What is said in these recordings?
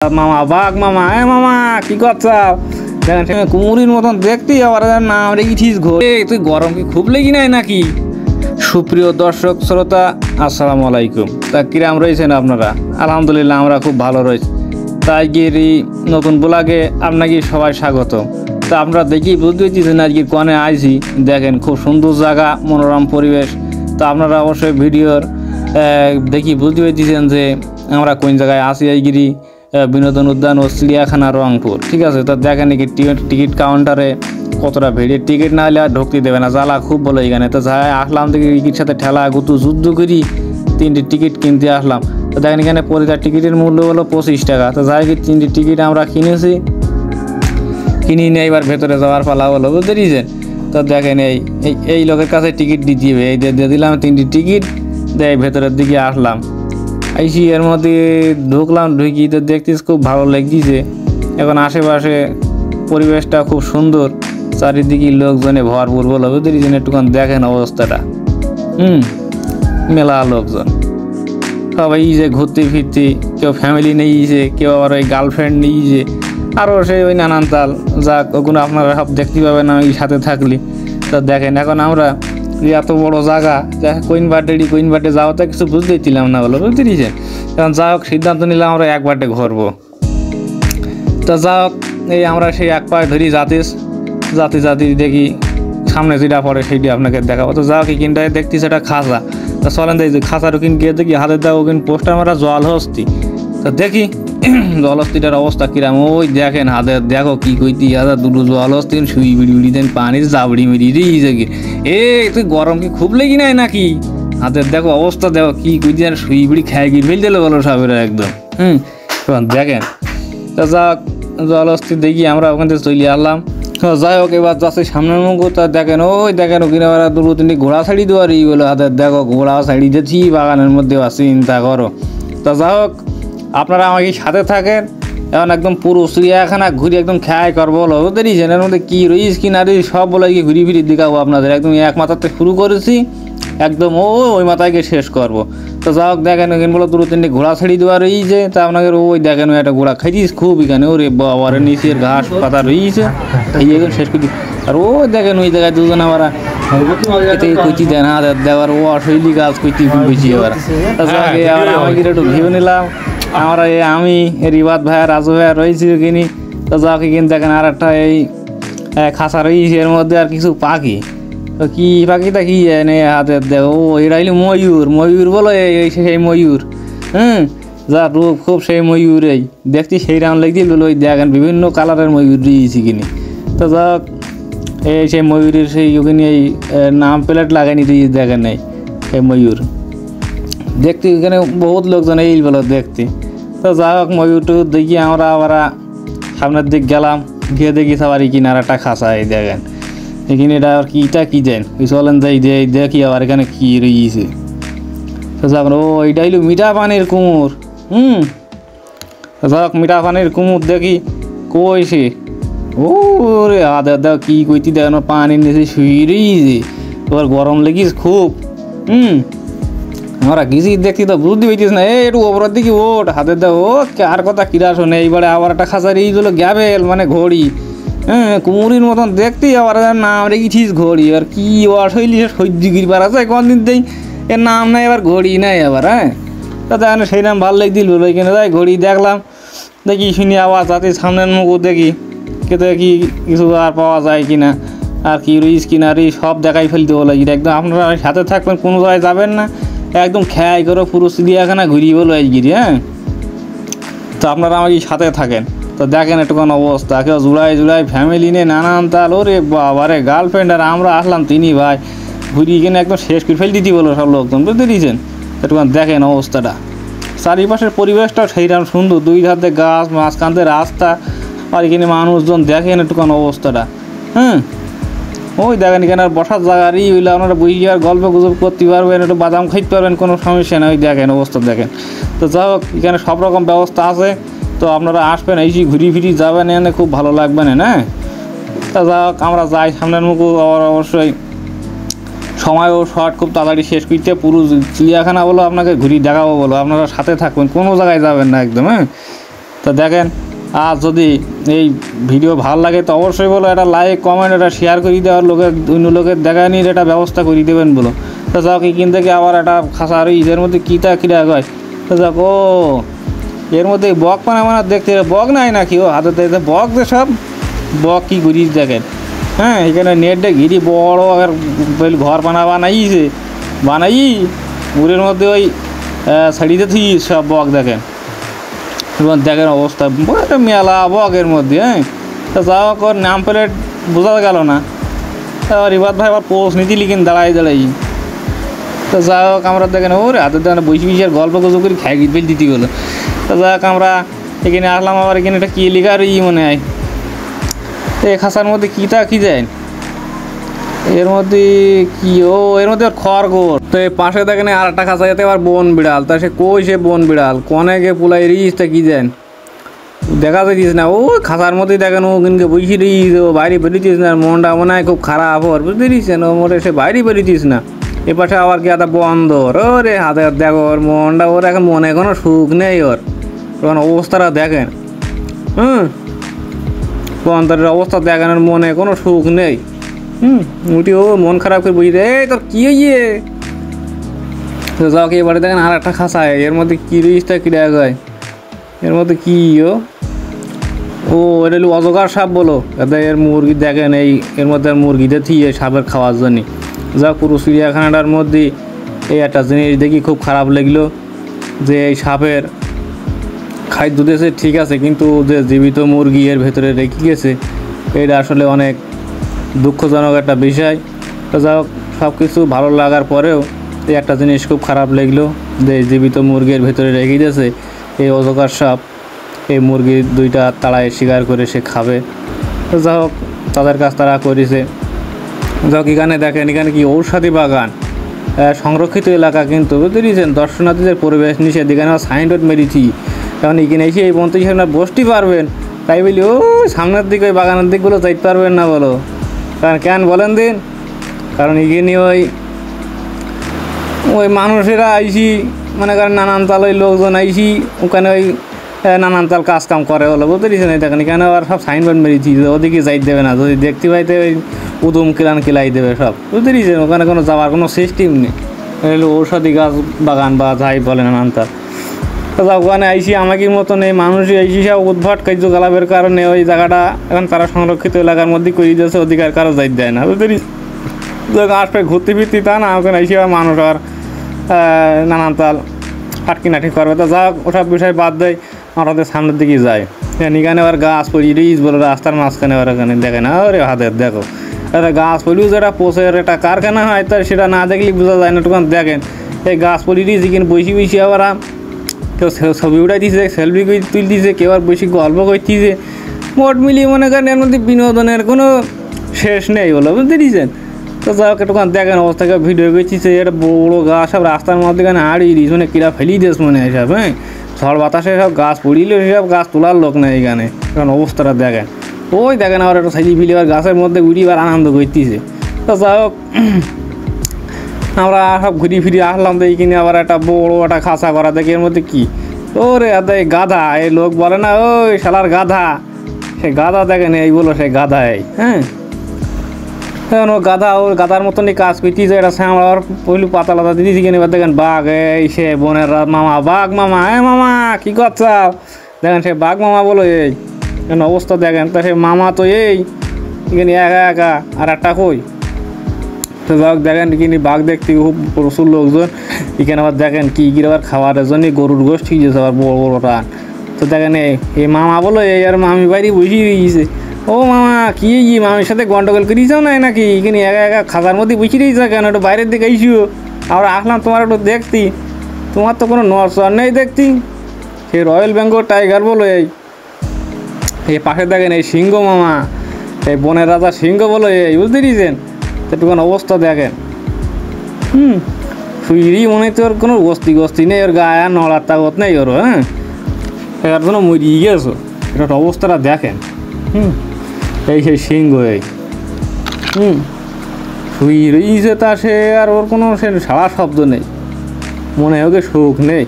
মামা বাঘ মামা মামা কি করছাও? দেখেন কুমুরির মতন দেখতে আবার নাম রেখেছিস ঘরে। তুই গরম কি খুব লেগে নাই নাকি? সুপ্রিয় দর্শক শ্রোতা, আসসালামু আলাইকুম। তা কিরাম রয়েছেন আপনারা? আলহামদুলিল্লাহ আমরা খুব ভালো রয়েছি। তাই গিয়ে নতুন ব্লগে আপনাকে সবাই স্বাগত। তা আমরা দেখি বুঝতে পারছেন আজকে কনে আইছি। দেখেন খুব সুন্দর জায়গা, মনোরম পরিবেশ। তো আপনারা অবশ্যই ভিডিওর দেখি বুঝতে পারছেন যে আমরা কোন জায়গায় আসি। এইগিরি বিনোদন উদ্যান ও চিড়িয়াখানা রংপুর, ঠিক আছে। তো দেখেন নাকি টিকিট কাউন্টারে কতটা ভিড়, টিকিট না হলে আর ঢুকতে দেবে না, জ্বালা খুব বলে এখানে। তো যাই আসলাম দেখি টিকিট সাথে ঠেলা গুতু যুদ্ধ করি 3টি টিকিট কিনতে আসলাম। তো দেখেন এখানে প্রতিটা টিকিটের মূল্য হলো 25 টাকা। তো যাই 3টি টিকিট আমরা কিনেছি, কিনি নিয়ে এবার ভেতরে যাওয়ার পালা হলো, বুঝতে দিয়েছেন। তো দেখেন এই লোকের কাছে টিকিট দিতে হবে, এই দিয়ে দিলাম 3টি টিকিট, দেয় ভেতরের দিকে আসলাম। আইসি এর মধ্যে ঢুকলাম, ঢুকি তো দেখতেছি খুব ভালো লাগছে। এখন আশেপাশে পরিবেশটা খুব সুন্দর, চারিদিকে লোকজনে ভরপুর বলো, বুঝতে দিয়েছেন। একটুখান দেখেন অবস্থাটা, মেলা লোকজন, সবাই যে ঘুরতে ফিরতে, কেউ ফ্যামিলি নিয়েছে, কেউ আবার ওই গার্লফ্রেন্ড নিয়েছে, আরও সেই ওই নানান তাল, যাক ওগুলো আপনারা সব দেখতে পাবেন আমি সাথে থাকলে। তো দেখেন এখন আমরা এত বড় জায়গা, কোইন বাটে যাওয়াতে কিছু বুঝতেই ছিলাম না বলো, বুঝতে দিয়েছেন। কারণ যা হোক সিদ্ধান্ত নিলাম আমরা এক বাটে ঘুরবো। তো যা হোক এই আমরা সেই এক পায়ে ধরি জাতি দেখি সামনে যেটা পড়ে সেইটি আপনাকে দেখাবো। তো যা হোক কিনটায় দেখছি সেটা খাঁচা। তো চলেন দেখি খাঁচার ওখানে গিয়ে দেখি হাতের দাও ওখানে পোস্টার মারা জলহস্তি। তো দেখি জলহস্তিটার অবস্থা কিরাম। ওই দেখেন হাতের দেখো কি কইতি হাজার দুটো জলহস্তি শুই বিড়ি দেন পানির জাবড়ি মেরি দিয়েছে কি। তুই গরম কি খুব লেগে নাই নাকি? হাতের দেখো অবস্থা দেখো কি কইতি, আর শুই বিড়ি খাই গিয়ে ফেল দিলে বলো সবেরা একদম। দেখেন তো যাক জলহস্তি দেখি আমরা ওখান থেকে চলে আসলাম। যাই হোক এবার যাচ্ছে সামনের মুখ। তা দেখেন ওই দেখেন ওখানে আবার 2-3টি ঘোড়া ছাড়ি দেওয়ার ই বলে হাতের দেখো ঘোড়া ছাড়ি দিয়েছি বাগানের মধ্যে চিন্তা করো। তা যাই হোক আপনারা আমাকে সাথে থাকেন, এখন একদম পুরো চিড়িয়াখানা ঘুরে একদম খেয়াই করবো বলো, বুঝতে দিয়েছেন। এর মধ্যে কী রইস কি না রইস সব বলে গিয়ে ঘুরি ফিরি দেখাবো আপনাদের। একদম এক মাথাতে শুরু করেছি, একদম ওই মাথায় গিয়ে শেষ করবো। তো যা হোক দেখেন ওখানে বলো 2-3টি ঘোড়া ছাড়ি দেওয়া রয়েছে। তা আপনাকে ওই দেখেন ওই একটা ঘোড়া খাইছিস খুব এখানে, ওরে বাবার নিচের ঘাস পাতা রয়েছে এই এখন শেষ করি। আর ওই দেখেন ওই জায়গায় দুজন আবার কইতি দেন হাতের দেওয়ার ও শৈলী গাছ কইতি বেশি এবার। আবার আমাকে একটু ভেবে নিলাম আমরা আমি রিবাদ ভাইয়া রাজু ভাইয়া রয়েছি ওখানে। তো যাকে কিন্তু দেখেন আর একটা এই খাঁচা রয়েছে, এর মধ্যে আর কিছু পাখি। তো কি পাখিটা কি জানে হাতের দেখো, ও এটা হইলে ময়ূর বলো, সেই ময়ূর। যা রূপ খুব সেই ময়ূর, এই দেখছি সেই রাম লাগছিল ওই দেখেন বিভিন্ন কালারের ময়ূর দিয়েছি কিনি। তো যাক এই সেই ময়ূরের সেই ওখানে এই নাম প্লেট লাগাইনি দিয়েছি দেখেন এই সেই ময়ূর দেখতে এখানে বহুত লোকজন এই বলো দেখতে। তো যাই হোক ময়ূর টুয়ূর দেখি আমরা আবার সামনের দিক গেলাম, গিয়ে দেখি সবারই কিনার একটা খাঁচা এই দেখেন এখানে। এটা আর কিটা কি দেন ওই চলেন যাই দেখি আবার এখানে কী রয়েছে। তো যাক ও এইটা হইল মিঠা পানির কুমুর। যাক মিঠা পানির কুমুর দেখি কইছে ও রে আদা দাও কি কইতি দেখেন পানির নিচে শুয়ে রয়েছে, এবার গরম লেগিস খুব। আমরা গেছি দেখছি তো বুঝতে পেয়েছিস না, একটু ওপরের দিকে ওঠ হাতের দাও ও আর কথা কিরা শোনে। এইবারে আবার একটা খাঁচার এই হলো গ্যাবেল মানে ঘড়ি, কুমুরির মতন দেখতে আবার নাম রেখেছিস ঘড়ি। আর কি অশৈলী সহ্য করি পারা যায় কোনদিন দেই এর নাম নাই এবার ঘড়ি নাই আবার। তা দেখেন সেই নাম ভালো লাগছিল এখানে যাই ঘড়ি দেখলাম, দেখি শুনি আওয়াজ যাতে সামনের মুখ দেখি দেখি কিছু আর পাওয়া যায় কিনা, আর কি রইস কিনা রে সব দেখাই ফেলতে বলে একদম। আপনারা সাথে থাকবেন, কোনো জায়গায় যাবেন না, একদম খেয়াই করো পুরো চিড়িয়াখানা ঘুরিয়ে বলো আজগিরি। তো আপনারা আমাকে সাথে থাকেন। তো দেখেন একটুখান অবস্থা, কেউ জুড়াই ফ্যামিলি নিয়ে নানান তাল, ওরে বাবারে গার্লফ্রেন্ড আর আমরা আসলাম 3 ভাই ঘুরিয়ে কিনে একদম শেষ করে ফেল দিতে বলো সব লোকজন, বুঝতে দিয়েছেন। একটুখান দেখেন অবস্থাটা, চারিপাশের পরিবেশটাও সেইরকম সুন্দর, 2 ধারে গাছ, মাঝখানতে রাস্তা, আর এখানে মানুষজন দেখেন একটুখান অবস্থাটা। ওই দেখেন এখানে আর বসার জায়গারই হইলে আপনারা বই আর গল্প গুজব করতে পারবেন, একটু বাদাম খাইতে পারবেন, কোনো সমস্যা না। ওই দেখেন অবস্থা দেখেন। তো যাই হোক এখানে সব রকম ব্যবস্থা আছে, তো আপনারা আসবেন এসে ঘুরি ফিরি যাবেন, এখানে খুব ভালো লাগবে না। তা যাই হোক আমরা যাই সামনের মুখ, আবার অবশ্যই সময়ও শর্ট, খুব তাড়াতাড়ি শেষ করতে পুরো চিড়িয়াখানা বলো আপনাকে ঘুরি দেখাবো বলো, আপনারা সাথে থাকবেন, কোনো জায়গায় যাবেন না একদম। তো দেখেন, আর যদি এই ভিডিও ভালো লাগে তো অবশ্যই বলো একটা লাইক কমেন্ট এটা শেয়ার করে দেওয়ার লোকের অন্য লোকের দেখা নিয়ে এটা ব্যবস্থা করে দেবেন বলো। তো যাও কিন থেকে আবার একটা খাসা আর এর মধ্যে কীটা কিরা হয়। তো যাক ও এর মধ্যে বক মানে দেখতে বক নাই নাকি ও হাতে বক যে সব বক কী করিস দেখেন। হ্যাঁ এখানে নেটটা ঘিরি বড় আর ঘর বানাইছে বানাই উড়ের মধ্যে ওই শাড়িতে থিস সব বক দেখেন। এবং দেখেন অবস্থা মেলা বকের মধ্যে। হ্যাঁ তা যাও কর নাম প্লেট বোঝা গেল না। আবার এবার ভাই আবার পোস্ট নীতি লিখেন দাঁড়াই তো যাই হোক আমরা দেখেন ওরে হাতে দেখেন বসে বসে আর গল্প গুজব করে খাই ফেল দিতে গেলো। তো যাই হোক আমরা এখানে আসলাম, আবার এখানে একটা কী লেখা আর মনে হয় এই খাঁচার মধ্যে কীটা কী যায় এর মধ্যে কি এর মধ্যে খড়গোড়। তো এই পাশে দেখেন আর একটা খাঁচা যেতে আবার বন বিড়াল। তা সে কই সে বন বিড়াল কনেকে পোলাই রিচটা কী দেন দেখা যাইতিস না। ও খাঁচার মধ্যে দেখেন ও কিন্তু বসে রইস ও বাইরে বেরিয়েছিস না, মনটা মনে হয় খুব খারাপ হওয়ার বুঝতে দিচ্ছেন ও মোটে সে বাইরে বেরিয়েছিস না। এ পাশে আবার কি একটা বন্দর ওরে হাতে দেখো ওর মনটা ওর এখন মনে কোনো সুখ নেই ওর তখন অবস্থাটা দেখেন। বন্দরের অবস্থা দেখেন ওর মনে কোনো সুখ নেই। উঠি ও মন খারাপ করে বুঝি এই তোর কী হইয়ে। তো যাও কি এবারে দেখেন আর একটা খাঁচা এর মধ্যে কী রিচটা কী দেখা যায় এর মধ্যে কী ও এটা হলো অজগর সাপ বলো। এর মুরগি দেখেন এর মধ্যে মুরগিদের থিয়ে সাপের খাওয়ার জন্যে। যা পুরো চিড়িয়াখানাটার মধ্যে এই একটা জিনিস দেখি খুব খারাপ লাগলো যে এই সাপের খাদ্য দিয়েছে ঠিক আছে, কিন্তু যে জীবিত মুরগি এর ভেতরে রেখে গেছে এটা আসলে অনেক দুঃখজনক একটা বিষয়। তো যা হোক সব কিছু ভালো লাগার পরেও এই একটা জিনিস খুব খারাপ লাগলো যে জীবিত মুরগির ভেতরে রেখে দিয়েছে এই অজগর সাপ এই মুরগি দুইটা তাড়ায় শিকার করে সে খাবে। তো যা হোক তাদের কাজ তারা করেছে। যাক এখানে দেখেন এখানে কি ঔষধি বাগান সংরক্ষিত এলাকা, কিন্তু বুঝতে দিয়েছেন দর্শনার্থীদের পরিবেশ নিষেধ। এখানে সাইনবোর্ড মেরেছি কারণ এখানে এসে এই পর্যন্ত হিসেবে বসতে পারবেন তাই বলি ও সামনের দিকে ওই বাগানের দিকগুলো যাইতে পারবেন না বলো। কারণ কেন বলেন দিন, কারণ এখানে ওই মানুষেরা আইসি মনে করেন নানান তাল ওই লোকজন আইসি ওখানে ওই নানান তাল কাজ কাম করে বলো বুঝতে দিয়েছেন। এই দেখেন এখানে আবার সব সাইনবোর্ড মেরেছি ওদিকে যাইতে দেবে না, যদি দেখতে পাইতে ওই উদম কিলাই দেবে সব বুঝতে দিয়েছেন। ওখানে কোনো যাওয়ার কোনো সিস্টেম নেই, হলো ঔষধি গাছ বাগান বা যাই বলে নানান তাল। তো ওখানে আইসি আমাকে মতন এই মানুষই আইসি সব উদ্ভট কার্যকলাপের কারণে ওই জায়গাটা এখন তারা সংরক্ষিত এলাকার মধ্যে করে দিয়েছে, অধিকার কারো যাইতে দেয় না বুঝতে দিয়েছি। আশপাশে ঘুরতে ফিরতে তা না ওখানে আইসি মানুষ আর নানান তাল আটকি করবে। তো যা ওসব বিষয় বাদ দেয় আমাদের সামনের দিকে যায়। এখানে আবার গাছ পড়ি রিচ বলে রাস্তার মাঝখানে ওর এখানে দেখে না ওরে হাতের দেখো একটা গাছ পড়িও যেটা পোষের একটা কারখানা হয় তার সেটা না দেখলে বোঝা যায় না। তখন দেখেন এই গাছ পড়ি রিচ এখানে বসি আবার কেউ ছবি উঠাই দিছে সেলফি তুল দিছে কেউ আর বসে গল্প করতেছে মোট মিলিয়ে মনে করেন এর মধ্যে বিনোদনের কোনো শেষ নেই বলো বুঝতে দিয়েছেন। তো যাই হোক একটুখান দেখেন অবস্থাকে ভিডিও করতেছে এটা বড়ো গাছ সব রাস্তার মধ্যেখানে হারিয়ে দিস মানে কিরা ফেলি দিস মনে হয় সব। হ্যাঁ ঝড় বাতাসে সব গাছ পড়িলে সব গাছ তোলার লোক নেই এখানে, কারণ অবস্থাটা দেখেন ওই দেখেন আবার একটা সাইজি ফিলি আবার গাছের মধ্যে উড়ি আর আনন্দ করতেছে। তো যাই হোক আমরা সব ঘুরি ফিরি আসলাম তো এইখানে আবার একটা বড়ো একটা খাঁচা করা দেখি এর মধ্যে কি ওরে এই গাধা এই লোক বলে না ওই শালার গাধা, সেই গাধা দেখেন এই বলো সেই গাধা এই। হ্যাঁ ও গাধা ওই গাধার মতনই কাজ করতেছে এটা সে আমরা পহিলু পাতা লাতা দিয়েছি কিনে এবার দেখেন বাঘ এই সে বোনের মামা বাঘ মামা মামা কী করছাও দেখেন সে বাঘ মামা বলো এই অবস্থা দেখেন। তা সে মামা তো এই এখানে একা একা আর একটা কই। তো যাক দেখেন এখানে বাঘ দেখতে খুব প্রচুর লোকজন এখানে আবার দেখেন কী আবার খাওয়ারের জন্য গরুর গোষ্ঠ ঠিক আছে আবার বড় বড়োটা। তো দেখেন এই মামা বলো এই আর মামি বাড়ি বসিয়ে দিয়েছে ও মামা কি মামির সাথে গন্ডগোল করিয়েছাও না নাকি এখানে একা একা খাতার মধ্যে বসিয়ে দিয়েছ কেন একটু বাইরের দিকে আইসিও আমরা আসলাম তোমার একটু দেখতি তোমার তো কোনো নড়চড় নেই দেখতি। সেই রয়্যাল বেঙ্গল টাইগার বলো এই পাশে দেখেন এই সিংহ মামা এই বনের রাজা সিংহ বলো এই বুঝতে দিয়েছেন। একটুখান অবস্থা দেখেন শুইরি মনে হয় তোর কোনো গস্তি নেই ওর গায়ে আর নড়ার তাগত নেই ওর। হ্যাঁ এর জন্য মরিয়ে গিয়েছো এটা অবস্থাটা দেখেন। এই সেই সিংহ এই শুই রইছে তা সে আর ওর কোনো সে সারা শব্দ নেই মনে হয় ওকে সুখ নেই।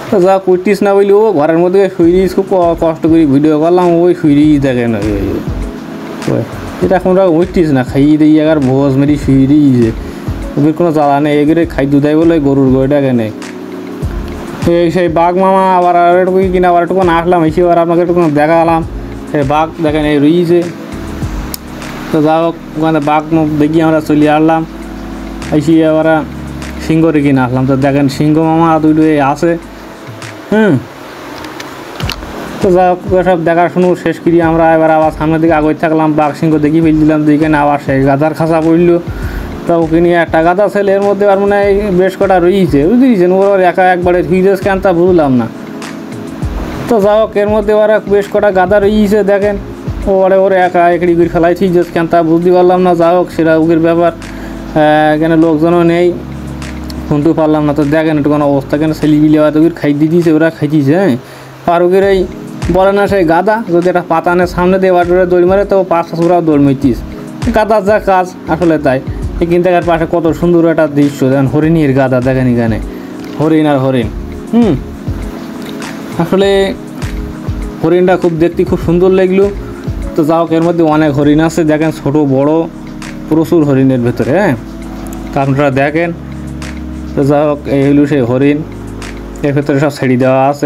তো যা করতিস না বলি ও ঘরের মধ্যে শুইরিস, খুব কষ্ট করে ভিডিও করলাম, ওই শুইরিস দেখেন ওই এটা কোনটা উঠতিস না, খাইয়ে দিই এগার ভোজ মেরি শুইরিস, ওদের কোনো জ্বালা নেই, এগুলো খাইতে দেয় বলে গরুর গইটাকে নেই। সেই বাঘ মামা আবার আর একটু কিনা আবার একটু আসলাম, এসে আবার আপনাকে একটু দেখালাম সেই বাঘ দেখেন এই রইছে। তো যা হোক ওখানে বাঘ দেখি আমরা চলে আসলাম, এসে আবার সিংহ রেখে না আসলাম। তো দেখেন সিংহ মামা দুটো আছে। তো যা হোক সব দেখাশুনো শেষ করি আমরা এবার আবার সামনের দিকে আগে থাকলাম, বাঘ সিংহ দেখি ফেল দিলাম, যেখানে আবার সেই গাধার খাঁচা পড়লো। তো ওকে নিয়ে একটা গাধা ছেলে এর মধ্যে আর মনে হয় বেশ কটা রয়েছে, বুঝতেছেন, ওর একা একবারে ধুইরেস কেন তা বুঝলাম না। তো যা হোক এর মধ্যে ওরা বেশ কটা গাধা রয়েছে দেখেন, ওর একা একড়ি করে ফেলাই থুইরেস কেন তা বুঝতে পারলাম না। যা হোক সেটা ওদের ব্যাপার, এখানে লোকজনও নেই, শুনতে পারলাম না। তো দেখেন একটু কোনো অবস্থা কেন ছেলেবিলি হয়তো ওদের খাই দিয়েছে, ওরা খাইতেছে। হ্যাঁ, আর ওদের এই বলে না সেই গাদা যদি একটা পাতানের সামনে দিয়ে বাটুরে দৌড় মারে তো পাঁচটা ওরাও দৌড় মারতিস, গাদার যা কাজ আসলে তাই। কিন্তু এর পাশে কত সুন্দর একটা দৃশ্য দেখেন, হরিণীর গাদা দেখেন এখানে, হরিণ আর হরিণ। আসলে হরিণটা খুব দেখতে খুব সুন্দর লাগলো। তো যাও এর মধ্যে অনেক হরিণ আছে দেখেন, ছোট বড় প্রচুর হরিণের ভেতরে। হ্যাঁ, তা আপনারা দেখেন। তো যাই হোক এই হলো সেই হরিণ, এর ভেতরে সব ছেড়ে দেওয়া আছে।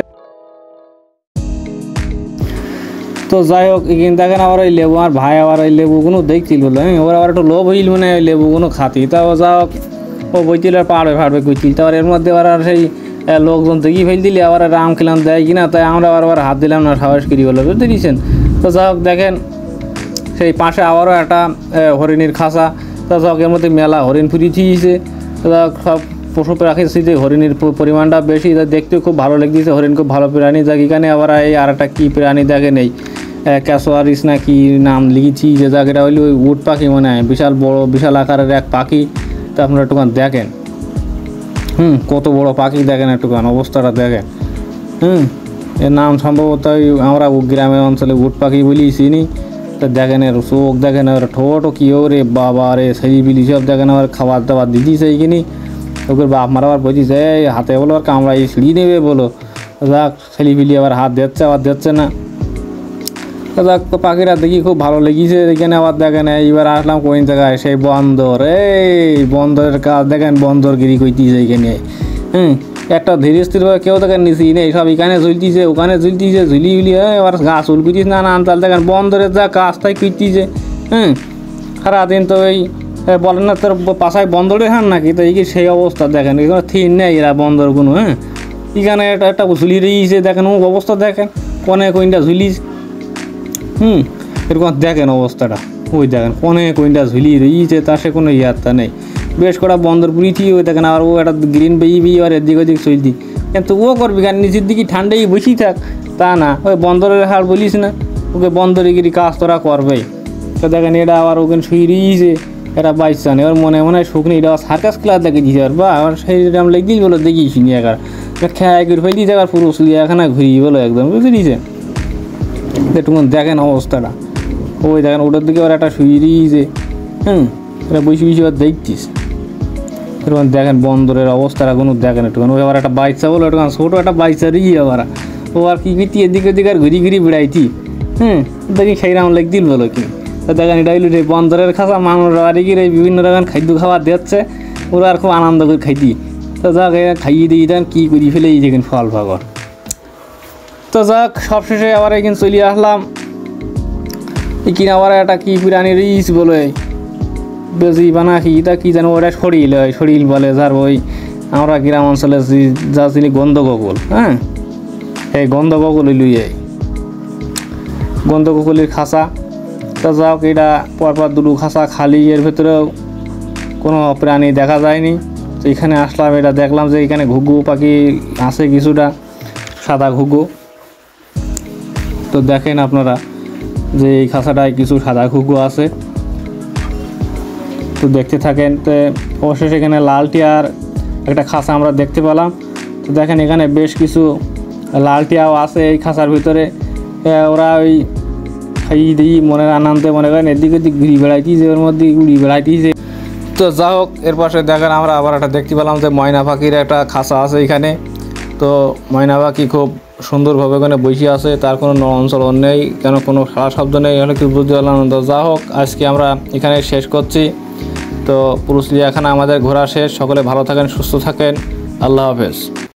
তো যাই হোক এখানে দেখেন আবার ওই লেবু, আমার ভাই আবার ওই লেবুগুলো দেখছিল বলে, ওরা আবার একটু লোভ হইল মানে ওই লেবুগুলো খাতি। তাও যা হোক ও বইছিল পাড়বে ফাড়বে করছিল, তারপর এর মধ্যে আবার সেই লোকজন দেখি ফেল দিলে আবার আম খেলাম দেয় কিনা, তাই আমরা আবার হাত দিলাম না, সাহস করি বলে, বুঝতে দিয়েছেন। তো যা হোক দেখেন সেই পাশে আবারও একটা হরিণের খাঁচা। তো যা হোক এর মধ্যে মেলা হরিণ ফুরিয়েছে। তো যা হোক সব পশু রাখেছি যে হরিণের পরিমাণটা বেশি, দেখতেও খুব ভালো লাগতেছে, হরিণ খুব ভালো প্রাণী। যাক এখানে আবার এই আর একটা কী প্রাণী দেখেন, এই ক্যাসোয়ারিস না কি নাম লিখেছি, যে জায়গাটা হইলে ওই উট পাখি মনে হয়, বিশাল বড় বিশাল আকারের এক পাখি। তো আপনারা একটুখান দেখেন, কত বড় পাখি দেখেন, একটুখান অবস্থাটা দেখেন। এর নাম সম্ভবত আমরা গ্রামের অঞ্চলে উট পাখি বলি চিনি। তো দেখেন এর চোখ দেখেন, ওর ঠোঁটও কি ওরে বাবা রে, সেই বিলি সব দেখেন, আবার খাবার দাবার দিদিছে এইখানে। ওকে বাপ মারা আবার বলছিস হাতে বলো আর কামড়া এই সিঁড়ি নেবে বলো, যাক ছেলেপিলি আবার হাত দিচ্ছে আবার দিচ্ছে না। যাক পাখিরা দেখি খুব ভালো লেগেছে এখানে। আবার দেখেন এইবার আসলাম কোন জায়গায়, সেই বন্দর, এই বন্দরের কাজ দেখেন, বন্দরগিরি কইতিছে এখানে। একটা ধীরে স্থিরভাবে কেউ দেখেন নিচি নেই, সব এখানে ঝুলতিছে ওখানে ঝুলতিছে, ঝুলি ঝুলি এবার গাছ উলকুতিস না আনতাল দেখেন, বন্দরের যা কাজ তাই কইতিছে। সারাদিন তো এই বলেন না তোর পাশায় বন্দরে হান নাকি, তো এই সেই অবস্থা দেখেন, এখানে থিন নেই এরা বন্দরগুলো। এখানে একটা ঝুলি রয়েছে দেখেন, ও অবস্থা দেখেন, কনে কইনটা ঝুলিস। এরকম দেখেন অবস্থাটা, ওই দেখেন কনে কইনটা ঝুলিয়ে রয়েছে, তার সে কোনো ইয়ারটা নেই। বেশ কটা বন্দর পুরিথি ওই দেখেন, আর ও একটা গ্রিন বেই আর এদিক ওদিক চলতি, কিন্তু ও করবি কেন, নিচের দিকে ঠান্ডাই বসেই থাক তা না, ওই বন্দরের হাল বলিস না, ওকে বন্দরগিরি কাজ তোরা করবেই। তো দেখেন এটা আবার ওখানে শুয়ে রয়েছে, এটা বাইশা নেই, ওর মনে হয় শুকনি, এটা সার্কাস ক্লাস দেখে দিয়েছে, আর বা আমার সেই আমি লেগেই বলো দেখিস নি একার খেয়ে করে ফেল দিয়েছে, আর পুরো চিড়িয়াখানা ঘুরিয়ে বলো একদম, বুঝতে দিয়েছে। একটু দেখেন অবস্থাটা, ওই দেখেন ওটার দিকে ওরা একটা শুয়ে দিয়েছে। এটা বসে বসে আর দেখছিস, এরকম দেখেন বন্দরের অবস্থাটা কোনো দেখেন একটু। ওই আবার একটা বাইচা বলো, একটু ছোটো একটা বাইচারই আবার ও আর কি করতি এদিকে ওদিকে আর ঘুরি ঘুরি বেড়াইতি। দেখি সেইরাম লেগ দিল বলো কি। তো দেখেন এটা হইলো এই বন্দরের খাঁচা, মানুষ আর কি বিভিন্ন রকম খাদ্য খাবার দিচ্ছে, ওরা আর খুব আনন্দ করে খাইতি। তো যাক খাইয়ে দিয়ে দেন কী করি ফেলে এই দেখেন ফল ফাগর। তো যাক সবশেষে আবার এখানে চলে আসলাম, এখানে আবার একটা কী প্রাণী রিস বলে বেজি বানা কি তা কী জানো, ওটা শরীল হয়, শরীল বলে যার ওই আমরা গ্রাম অঞ্চলে যা চিনি গন্ধগোকুল। এই গন্ধগোকুল লুই গন্ধগোকুলের খাঁচা। তা যাক এটা পরপর দুটো খাঁচা খালি, এর ভেতরেও কোনো প্রাণী দেখা যায়নি। তো এখানে আসলাম, এটা দেখলাম যে এখানে ঘুঘু পাখি আছে কিছুটা, সাদা ঘুঘু। তো দেখেন আপনারা যে এই খাঁচাটায় কিছু সাদা ঘুঘু আছে, তো দেখতে থাকেন। তো অবশেষে এখানে লাল টিয়ার একটা খাঁচা আমরা দেখতে পেলাম। তো দেখেন এখানে বেশ কিছু লাল টিয়াও আছে এই খাঁচার ভিতরে, ওরা ওই খাই দিই মনের আনন্দে মনে করেন এদিক ওদিক ঘুরি বেড়াইতেছে, ওর মধ্যে ঘুরি বেড়াইতেছে। তো যা হোক এর পাশে দেখেন আমরা আবার একটা দেখতে পেলাম যে ময়না পাখির একটা খাঁচা আছে এখানে। তো ময়না পাখি খুব সুন্দরভাবে ওখানে বসে আছে, তার কোনো নড়নচলন নেই, কেন কোনো সারা শব্দ নেই, হলে কি বুঝতে পারলাম না। তো যা হোক, আজকে আমরা এখানে শেষ করছি। তো পুরুষ চিড়িয়াখানা আমাদের ঘোরা শেষ। সকলে ভালো থাকেন, সুস্থ থাকেন, আল্লাহ হাফেজ।